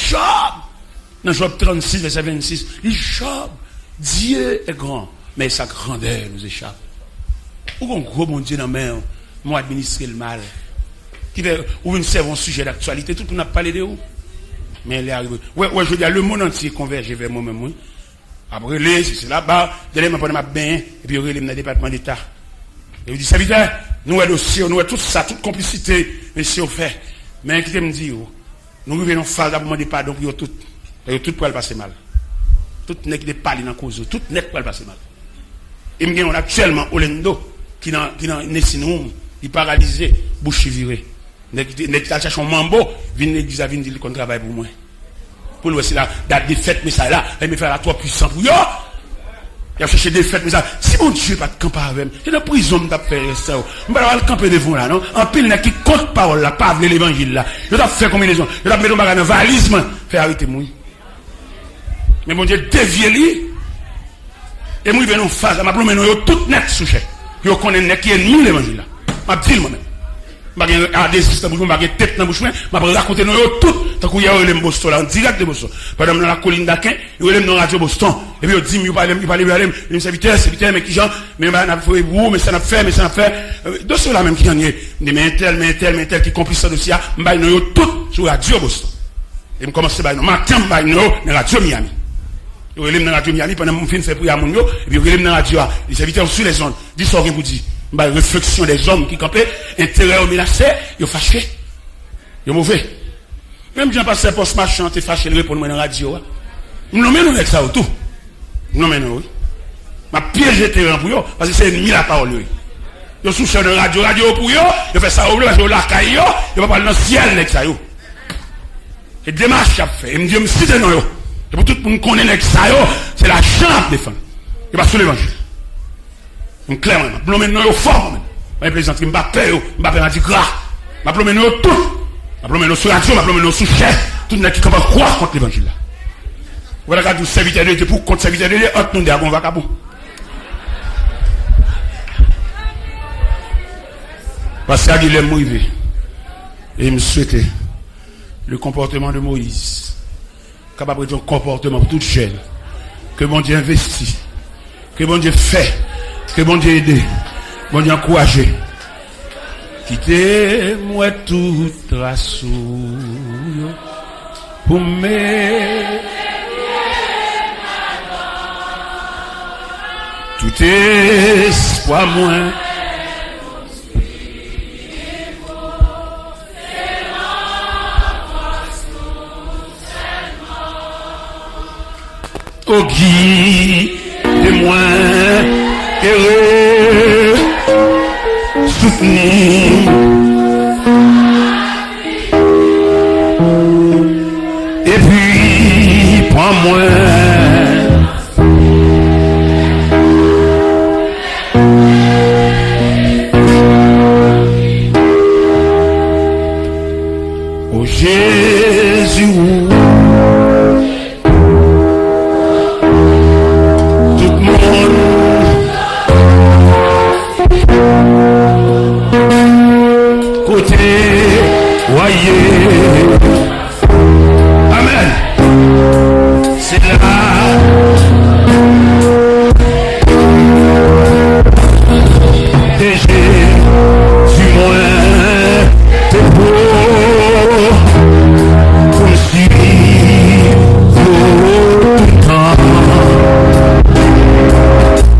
dans Job 36, verset 26, il dit Job, Dieu est grand, mais sa grandeur nous échappe. Ou un gros bon Dieu dans la main, moi administrer le mal. Qui fait, ou une serve un sujet d'actualité, tout le monde a parlé de où? Mais elle est arrivée. Ouais, je veux dire, le monde entier converge vers moi-même, oui. Après, c'est là-bas, de là, je bien, et puis, il y a le département d'État. Et vous dites, ça veut dire, nous, dossier, nous, tout ça, toute complicité, mais si on fait. Mais, qui me dit, nous revenons phase pour demander pardon pour tout. Et tout pour le passer mal. Tout n'est que parler dans la cause, tout n'est pour le passer mal. Et nous avons actuellement Olendo, qui dans Nessinoum, il paralysé, bouche virée. N'est-ce cherche un mambo, vient l'église, vient dire qu'on travaille pour moi. Pour lui, c'est la date de fête, mais ça là, il me fait la 3 puissant pour yo. Il a cherché des fêtes, mais ça, si mon Dieu pas de camper avec moi, c'est dans la prison que fait ça. Je vais pas camper devant là, non? En pile, qui compte parole là, pas l'évangile là. Je vais faire combinaison. Je vais mettre dans la valise, faire arrêter moi. Mais mon Dieu, dévier lui. Et moi, je vais nous faire, je vais nous tout net sous chèque. Je connais qui est ennemi l'évangile là. Je vais dire moi-même. Je vais regarder si c'est un bouche, je vais tête dans la bouche, je vais raconter nous tout. Tant qu'il y a eu les Boston là, en direct de Boston. Pendant dans la colline d'Aquin, il y a eu dans la radio Boston. Et puis, il dit, il parlait, il me serviteur, mais qui genre, mais on a fait, mais ça n'a fait, mais ça n'a fait. De ceux-là même qui en est, mais tel, qui compris ça dossier, je vais nous tout sur la radio Boston. Et je commence à dire, matin, je vais nous dans la radio Miami. Je vais dans la radio Miami pendant que je fais prier à mon yo, et puis je vais dans la radio, les serviteurs sur les zones. Dis ça, vous dit. Réflexion des hommes qui campaient, intérêt au menacé, ils sont fâchés. Ils sont mauvais. Même Jean Pasteur Post Marchand, t'es fâché pour nous dans la radio. Nous nommons avec ça tout. Nous nommons oui. Ma piège terrain pour eux, parce que c'est ennemi la parole. Ils sont sous de radio pour eux, ils font ça au bleu, parce que la caille, ils vont parler dans le ciel avec ça. Et démarche qu'a fait. Ils me disent, si c'est non, et pour tout le monde connaît avec ça, c'est la chambre de défendre. Et pas sur l'évangile. Clairement, je vais nous fort. Je vais plaisanter, je ne vais pas peur, je ne vais pas faire gras. Je vais nous tout. Je vais nous sur la radio, je vais nous sous chef. Tout le monde qui va croire contre l'évangile. Voilà, quand vous serviteurs de Dieu, pour contre serviteurs de Dieu, entre nous, on va cabou. Parce que Guilhem Moïse, et il me souhaitait le comportement de Moïse, capable de un comportement pour toute chaîne, que mon Dieu investit, que mon Dieu fait. Que bon Dieu aide, bon Dieu encourage. Quittez-moi tout trace pour me. Tout espoir moins. Au guide de moi. Soutenir et puis prends-moi oh Jésus tout le monde côté, voyez. Amen. C'est là. Et j'ai du moins de beau pour me suivre tout le temps.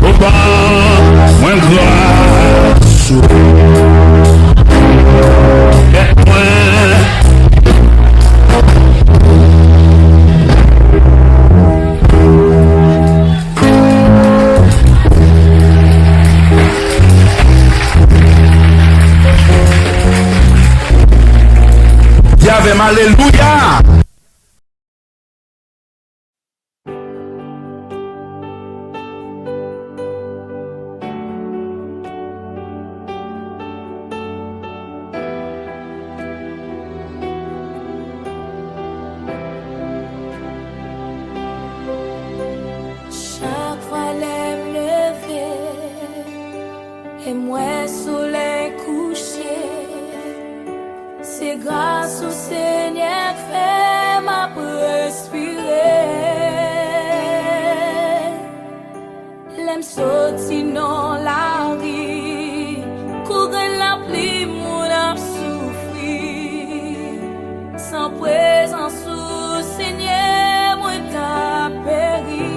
Au bas, moins grâce. Alléluia. Chaque fois l'aime lever et moi soleil couché. C'est grâce au Seigneur que fait ma respirer. L'aime sorti dans la vie, courir la pluie, mon âme souffrir. Sans présence au Seigneur, moi t'as péri.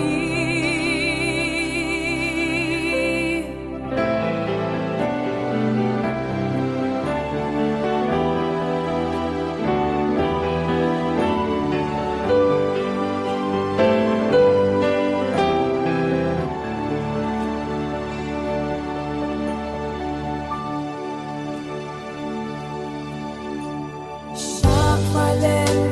Chaque fois l'aime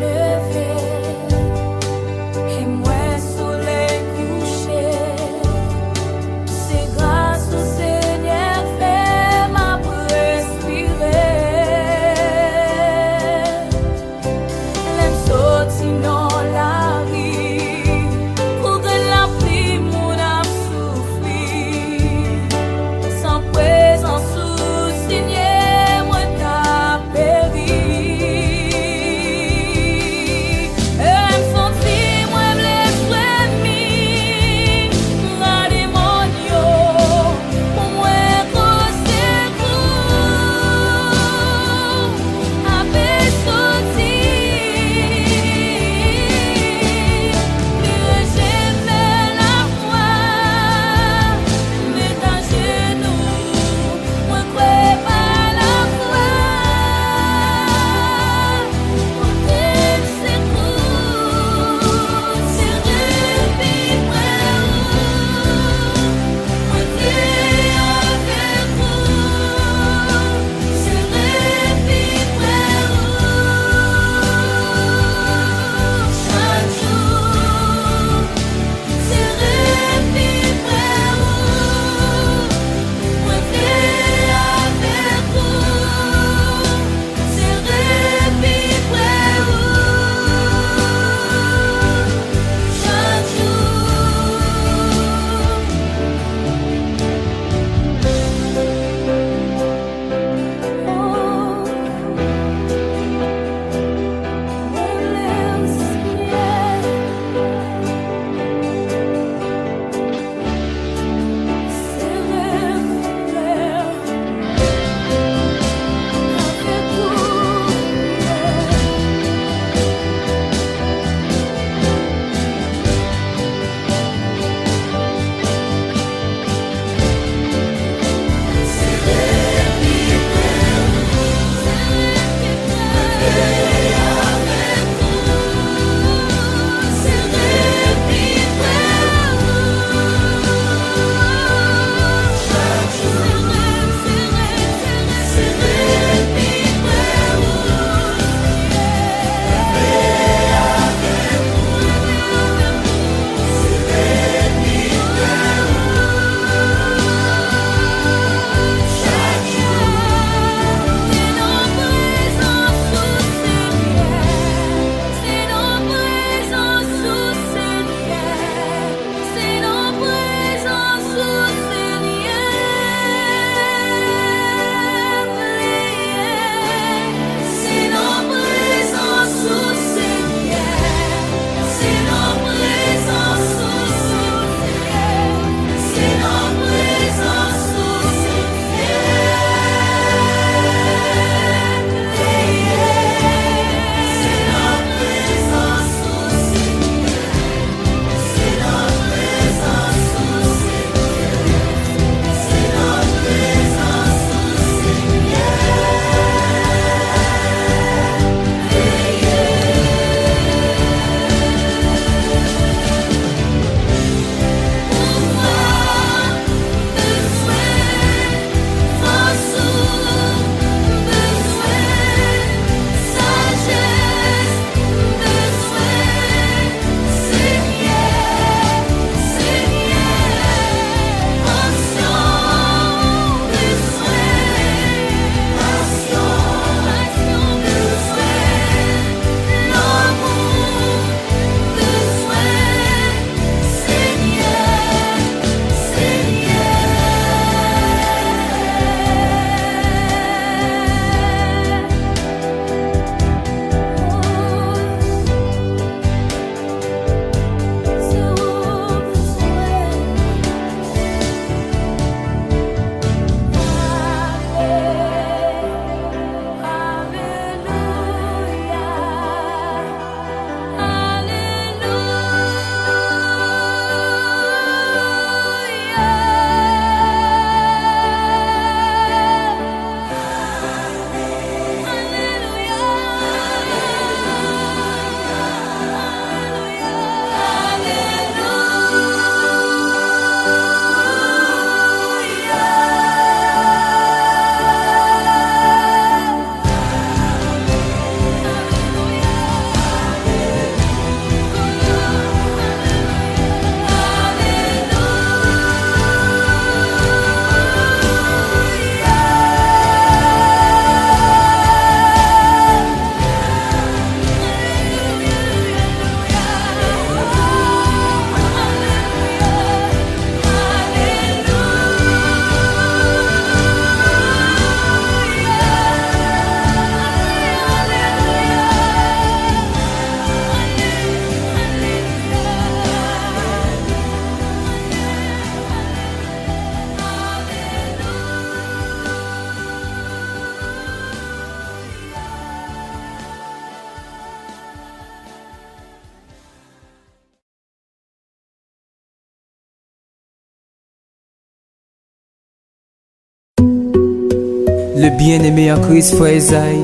le bien-aimé en Christ, frère Isaïe.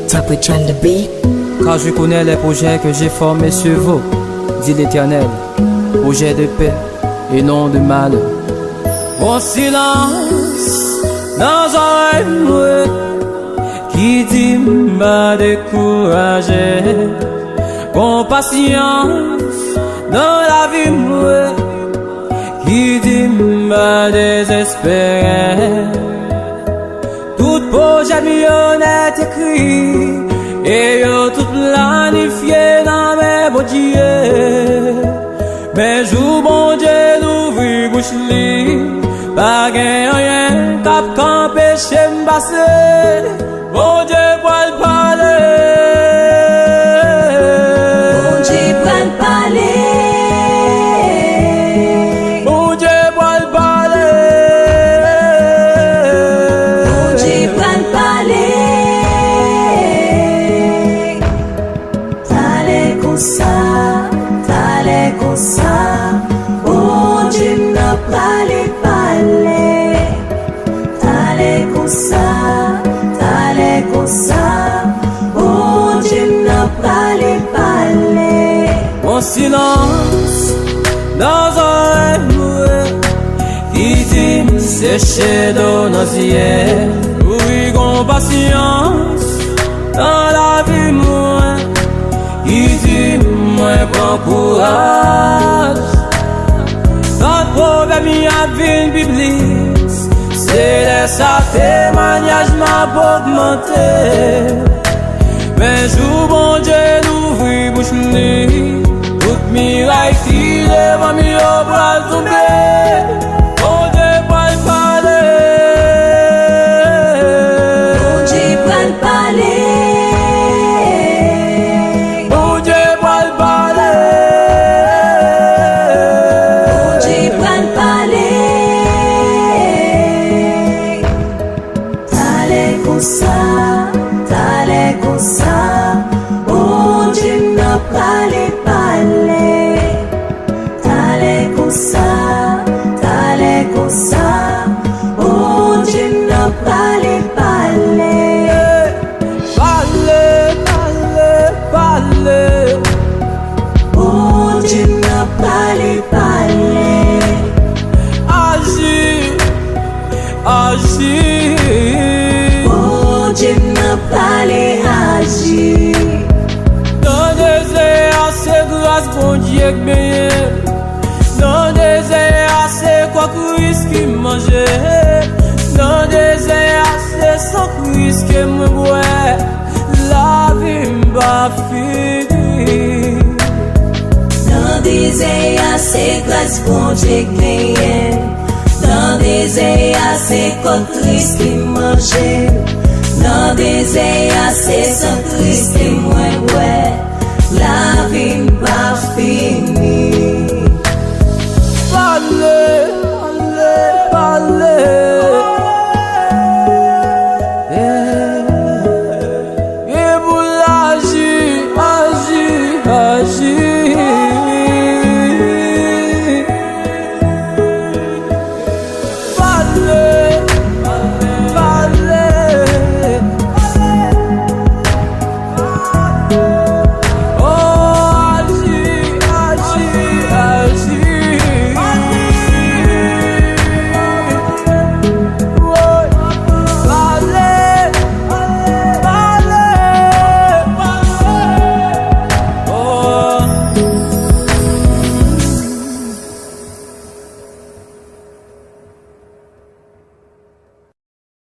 Top with Trend the Beat. Car je connais les projets que j'ai formés sur vous, dit l'Éternel, projets de paix et non de malheur. Bon silence dans un oreille qui dit m'a découragé. Bon patience dans la vie moi qui dit m'a désespéré. Tout projet millionnaire écrit et yo tout planifié dans mes beaux dieux. Mais jour bon Dieu l'ouvrir bouche li, pas gain rien cap qu'empêcher m'passer. Bon Dieu pour le parler. Bon Dieu pour le parler. Bon Dieu pour le parler. Bon Dieu pour le parler. T'allais comme ça, t'allais comme ça. Bon Dieu n'a pas les parler. T'allais comme ça, t'allais comme ça. Bon Dieu n'a pas les parler. Mon silence dans un mouet qui dit sécher dans nos yeux. Oui, qu'on patience dans la vie moi qui dit moi prends courage. Notre problème y a une biblique, c'est laisser témoignage m'a augmenté. Mais jour bon Dieu l'ouvrir bouche li, toute miraille qui devant mi au bras tomber. Bon Dieu pour le parler. Bon Dieu pour le parler. Bon Dieu pour le parler. Bon Dieu pour le parler. T'allais comme ça, t'allais comme ça. Bon Dieu n'a pas les parler. T'allais comme ça, t'allais comme ça. Bon Dieu n'a pas les parler. Parler, parler, parler. Bon Dieu n'a pas les parler. Agir, agir. Bon Dieu n'a pas les agir. Dans des airs assez grâce, bon Dieu que bien. Dans des airs assez quoi Christ qui mangeait. Dans des airs assez sans Christ qui me boit. La vie m'a fini. Dans des airs assez grâce, bon Dieu que bien. Dans des airs assez quoi Christ qui mangeait. Dans des airs assez sans Christ qui moi ouais. La vie m'a fini.